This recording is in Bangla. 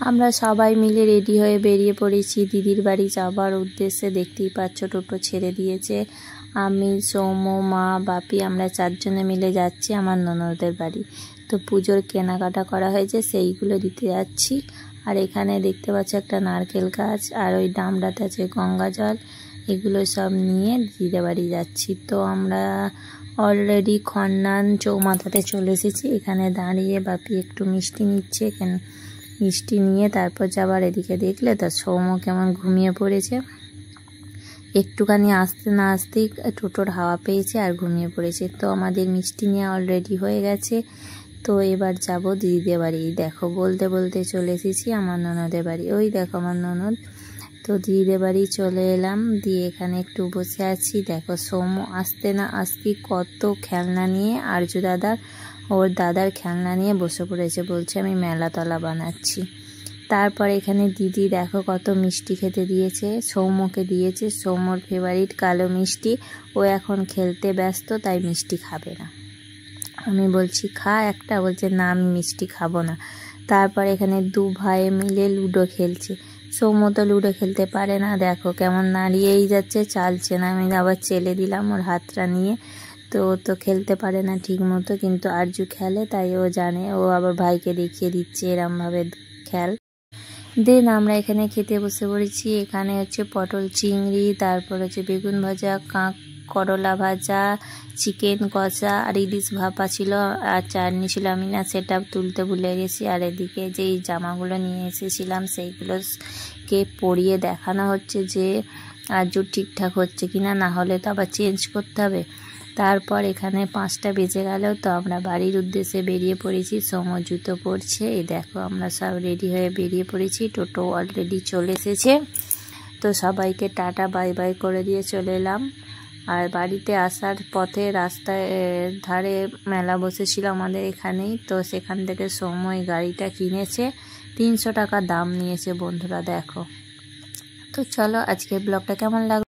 আমরা সবাই মিলে রেডি হয়ে বেরিয়ে পড়েছি দিদির বাড়ি যাবার উদ্দেশ্যে। দেখতেই পাচ্ছ টোটো ছেড়ে দিয়েছে। আমি, সৌম্য, মা, বাপি আমরা 4 জনে মিলে যাচ্ছি আমার ননদের বাড়ি। তো পুজোর কেনাকাটা করা হয়েছে, সেইগুলো দিতে যাচ্ছি। আর এখানে দেখতে পাচ্ছ একটা নারকেল গাছ, আর ওই ডামরাতে আছে গঙ্গা জল। এগুলো সব নিয়ে দিদির বাড়ি যাচ্ছি। তো আমরা অলরেডি খন্নান চৌমাথাতে চলে এসেছি। এখানে দাঁড়িয়ে বাপি একটু মিষ্টি নিচ্ছে। এখানে মিষ্টি নিয়ে তারপর যাবার এদিকে দেখলে তো সৌম্য কেমন ঘুমিয়ে পড়েছে। একটুখানি আসতে না আসতেই টোটোর হাওয়া পেয়েছে আর ঘুমিয়ে পড়েছে। তো আমাদের মিষ্টি নিয়ে অলরেডি হয়ে গেছে। তো এবার যাব দিদিদের বাড়ি। দেখো বলতে বলতে চলে এসেছি আমার ননদের বাড়ি। ওই দেখো আমার ননদ। তো দিদিদের বাড়ি চলে এলাম, দিয়ে এখানে একটু বসে আছি। দেখো সৌম্য আসতে না আসতেই কত খেলনা নিয়ে আরজু দাদার ওর দাদার খেলনা নিয়ে বসে পড়েছে, বলছে আমি মেলাতলা বানাচ্ছি। তারপর এখানে দিদি দেখো কত মিষ্টি খেতে দিয়েছে, সৌম্যকে দিয়েছে। সৌম্যর ফেভারিট কালো মিষ্টি। ও এখন খেলতে ব্যস্ত, তাই মিষ্টি খাবে না। আমি বলছি খা একটা, বলছে না আমি মিষ্টি খাবো না। তারপর এখানে 2 ভাই মিলে লুডো খেলছে। সৌম্য তো লুডো খেলতে পারে না, দেখো কেমন নাড়িয়েই যাচ্ছে, চালছে না। আমি আবার চেলে দিলাম ওর হাতটা নিয়ে। তো ও তো খেলতে পারে না ঠিক মতো, কিন্তু আরজু খেলে তাই ও জানে। ও আবার ভাইকে দেখিয়ে দিচ্ছে এরমভাবে খেল। দেন আমরা এখানে খেতে বসে পড়েছি। এখানে হচ্ছে পটল চিংড়ি, তারপর হচ্ছে বেগুন ভাজা, করলা ভাজা, চিকেন কষা আর ইলিশ ভাপা ছিল, আর চাটনি ছিল। আমি না সেটা তুলতে ভুলে গেছি। আর এদিকে যেই জামাগুলো নিয়ে এসেছিলাম সেইগুলোকে পরিয়ে দেখানো হচ্ছে যে আরজু ঠিকঠাক হচ্ছে কিনা, না হলে তো আবার চেঞ্জ করতে হবে। তারপর এখানে 5টা বেজে গেল। তো আমরা বাড়ির উদ্দেশ্যে বেরিয়ে পড়েছি। সৌম্য জুতো পরছে। এই দেখো আমরা সব রেডি হয়ে বেরিয়ে পড়েছি। টোটো অলরেডি চলে এসেছে। তো সবাইকে টাটা বাই বাই করে দিয়ে চলে এলাম। আর বাড়িতে আসার পথে রাস্তায় ধারে মেলা বসেছিল আমাদের এখানেই। তো সেখান থেকে সৌম্য এই গাড়িটা কিনেছে। 300 টাকা দাম নিয়েছে বন্ধুরা, দেখো। তো চলো আজকের ব্লগটা কেমন লাগলো।